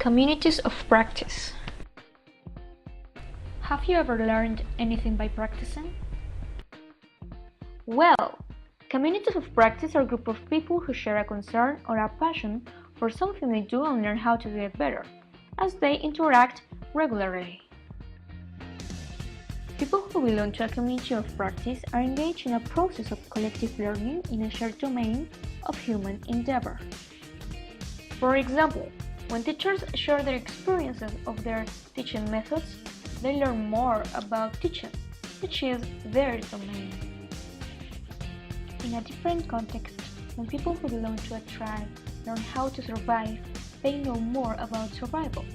Communities of practice. Have you ever learned anything by practicing? Well, communities of practice are a group of people who share a concern or a passion for something they do and learn how to do it better, as they interact regularly. People who belong to a community of practice are engaged in a process of collective learning in a shared domain of human endeavor. For example, when teachers share their experiences of their teaching methods, they learn more about teaching, which is their domain. In a different context, when people who belong to a tribe learn how to survive, they know more about survival,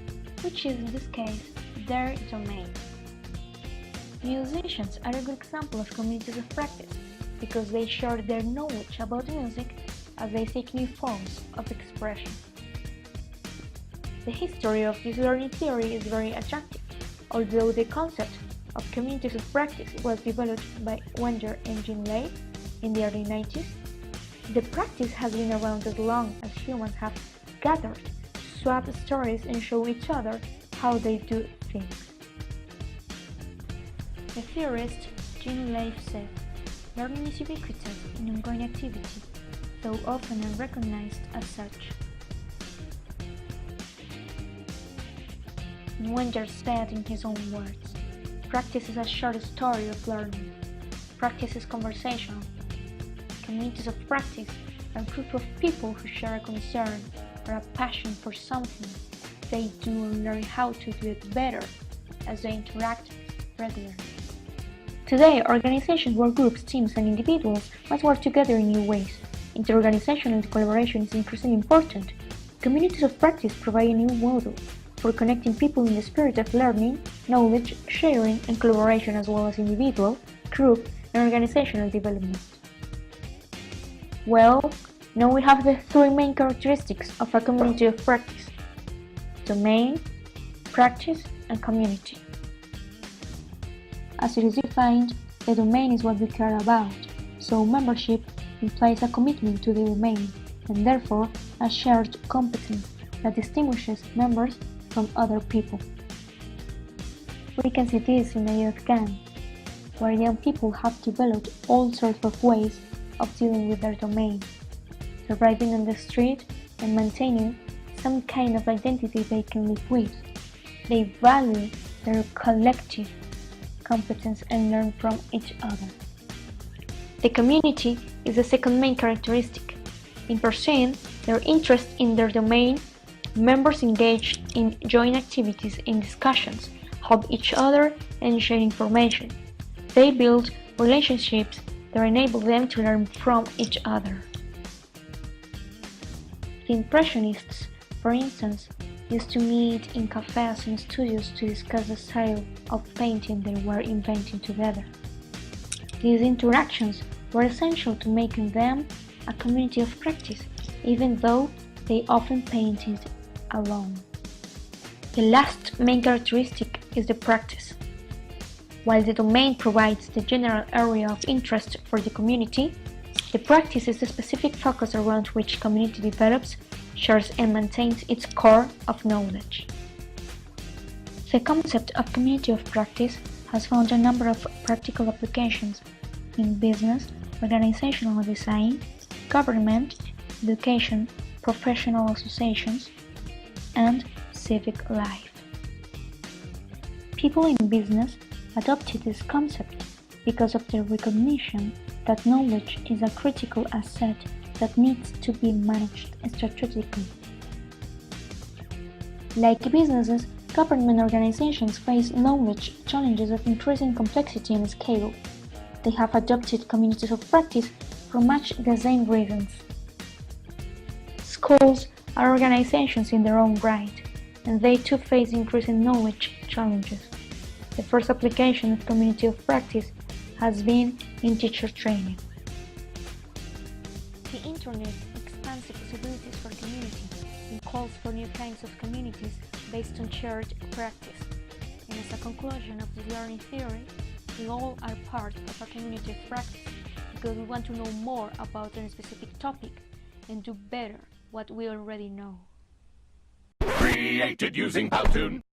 which is in this case their domain. Musicians are a good example of communities of practice because they share their knowledge about music as they seek new forms of expression. The history of this learning theory is very attractive, although the concept of communities of practice was developed by Wenger and Jean Lay in the early 90s. The practice has been around as long as humans have gathered to swap stories and show each other how they do things. The theorist Jean Lay said, "Learning is ubiquitous in ongoing activity, though often unrecognized as such." Wenger said in his own words, "Practice is a short story of learning. Practice is conversational. Communities of practice are a group of people who share a concern or a passion for something they do and learn how to do it better as they interact regularly." Today, organizations, work groups, teams, and individuals must work together in new ways. Inter-organizational collaboration is increasingly important. Communities of practice provide a new model for connecting people in the spirit of learning, knowledge sharing, and collaboration, as well as individual, group, and organizational development. Well, now we have the three main characteristics of a community of practice: domain, practice, and community. As it is defined, the domain is what we care about, so membership implies a commitment to the domain, and therefore a shared competence that distinguishes members from other people. We can see this in a youth gang, where young people have developed all sorts of ways of dealing with their domain, surviving on the street and maintaining some kind of identity they can live with. They value their collective competence and learn from each other. The community is the second main characteristic. In pursuing their interest in their domain, members engage in joint activities and discussions, help each other, and share information. They build relationships that enable them to learn from each other. The Impressionists, for instance, used to meet in cafes and studios to discuss the style of painting they were inventing together. These interactions were essential to making them a community of practice, even though they often painted alone. The last main characteristic is the practice. While the domain provides the general area of interest for the community, the practice is the specific focus around which community develops, shares, and maintains its core of knowledge. The concept of community of practice has found a number of practical applications in business, organizational design, government, education, professional associations, and civic life. People in business adopted this concept because of their recognition that knowledge is a critical asset that needs to be managed strategically. Like businesses, government organizations face knowledge challenges of increasing complexity and scale. They have adopted communities of practice for much the same reasons. Schools are organizations in their own right, and they too face increasing knowledge challenges. The first application of community of practice has been in teacher training. The Internet expands the possibilities for community and calls for new kinds of communities based on shared practice. And as a conclusion of the learning theory, we all are part of a community of practice because we want to know more about a specific topic and do better what we already know. created using Powtoon.